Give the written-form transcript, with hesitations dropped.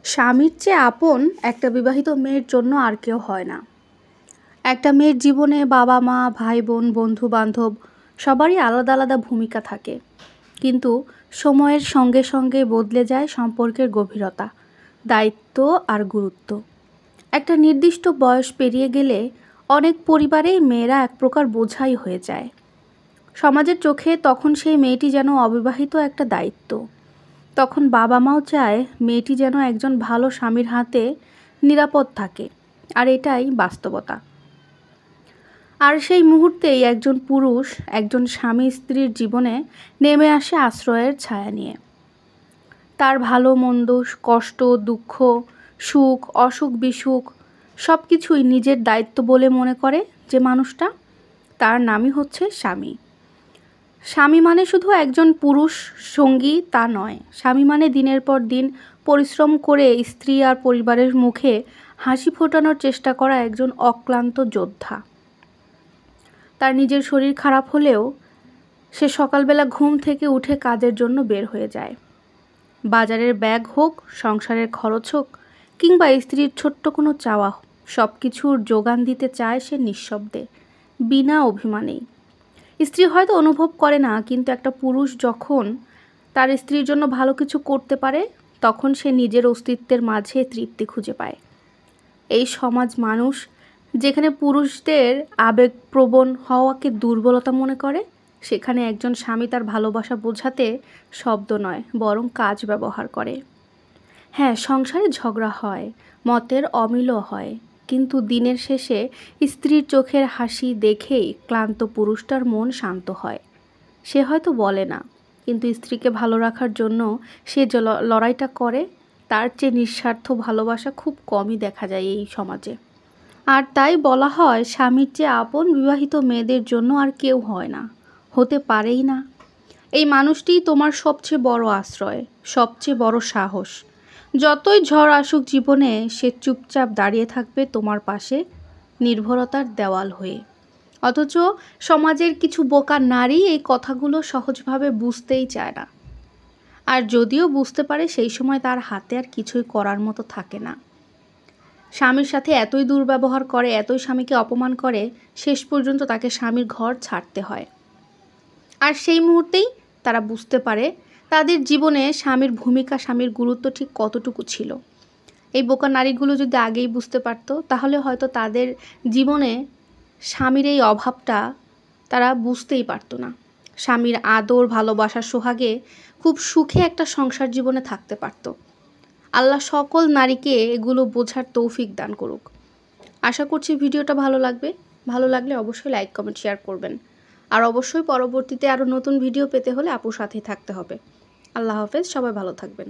স্বামীর চেয়ে আপন একটা বিবাহিত মেয়ের জন্য আর কেউ হয় না। একটা মেয়ের জীবনে বাবা মা, ভাই বোন, বন্ধু বান্ধব সবারই আলাদা আলাদা ভূমিকা থাকে। কিন্তু সময়ের সঙ্গে সঙ্গে বদলে যায় সম্পর্কের গভীরতা, দায়িত্ব আর গুরুত্ব। একটা নির্দিষ্ট বয়স পেরিয়ে গেলে অনেক পরিবারেই মেয়েরা এক প্রকার বোঝাই হয়ে যায়। সমাজের চোখে তখন সেই মেয়েটি যেন অবিবাহিত একটা দায়িত্ব। তখন বাবা মাও চায় মেয়েটি যেন একজন ভালো স্বামীর হাতে নিরাপদ থাকে, আর এটাই বাস্তবতা। আর সেই মুহূর্তেই একজন পুরুষ একজন স্বামী স্ত্রীর জীবনে নেমে আসে আশ্রয়ের ছায়া নিয়ে। তার ভালো মন্দ, কষ্ট দুঃখ, সুখ অসুখ বিসুখ সব কিছুই নিজের দায়িত্ব বলে মনে করে যে মানুষটা, তার নামই হচ্ছে স্বামী। স্বামী মানে শুধু একজন পুরুষ সঙ্গী তা নয়। স্বামী মানে দিনের পর দিন পরিশ্রম করে স্ত্রী আর পরিবারের মুখে হাসি ফোটানোর চেষ্টা করা একজন অক্লান্ত যোদ্ধা। তার নিজের শরীর খারাপ হলেও সে সকালবেলা ঘুম থেকে উঠে কাজের জন্য বের হয়ে যায়। বাজারের ব্যাগ হোক, সংসারের খরচ হোক, কিংবা স্ত্রীর ছোট্ট কোনো চাওয়া, সব কিছুর যোগান দিতে চায় সে নিঃশব্দে, বিনা অভিমানেই। স্ত্রী হয়তো অনুভব করে না, কিন্তু একটা পুরুষ যখন তার স্ত্রীর জন্য ভালো কিছু করতে পারে তখন সে নিজের অস্তিত্বের মাঝে তৃপ্তি খুঁজে পায়। এই সমাজ মানুষ যেখানে পুরুষদের আবেগপ্রবণ হওয়াকে দুর্বলতা মনে করে, সেখানে একজন স্বামী তার ভালোবাসা বোঝাতে শব্দ নয় বরং কাজ ব্যবহার করে। হ্যাঁ, সংসারে ঝগড়া হয়, মতের অমিলও হয়, কিন্তু দিনের শেষে স্ত্রীর চোখের হাসি দেখেই ক্লান্ত পুরুষটার মন শান্ত হয়। সে হয়তো বলে না, কিন্তু স্ত্রীকে ভালো রাখার জন্য সে যে লড়াইটা করে, তার চেয়ে নিঃস্বার্থ ভালোবাসা খুব কমই দেখা যায় এই সমাজে। আর তাই বলা হয়, স্বামীর চেয়ে আপন বিবাহিত মেয়েদের জন্য আর কেউ হয় না, হতে পারেই না। এই মানুষটিই তোমার সবচেয়ে বড় আশ্রয়, সবচেয়ে বড় সাহস। যতই ঝড় আসুক জীবনে, সে চুপচাপ দাঁড়িয়ে থাকবে তোমার পাশে, নির্ভরতার দেওয়াল হয়ে। অথচ সমাজের কিছু বোকা নারী এই কথাগুলো সহজভাবে বুঝতেই চায় না। আর যদিও বুঝতে পারে, সেই সময় তার হাতে আর কিছুই করার মতো থাকে না। স্বামীর সাথে এতই দুর্ব্যবহার করে, এতই স্বামীকে অপমান করে, শেষ পর্যন্ত তাকে স্বামীর ঘর ছাড়তে হয়। আর সেই মুহূর্তেই তারা বুঝতে পারে তাদের জীবনে স্বামীর ভূমিকা, স্বামীর গুরুত্ব ঠিক কতটুকু ছিল। এই বোকা নারীগুলো যদি আগেই বুঝতে পারত, তাহলে হয়তো তাদের জীবনে স্বামীর এই অভাবটা তারা বুঝতেই পারতো না। স্বামীর আদর, ভালোবাসার সোহাগে খুব সুখে একটা সংসার জীবনে থাকতে পারত। আল্লাহ সকল নারীকে এগুলো বোঝার তৌফিক দান করুক। আশা করছি ভিডিওটা ভালো লাগবে। ভালো লাগলে অবশ্যই লাইক, কমেন্ট, শেয়ার করবেন। আর অবশ্যই পরবর্তীতে আরও নতুন ভিডিও পেতে হলে আপুর সাথেই থাকতে হবে। আল্লাহ হাফেজ, সবাই ভালো থাকবেন।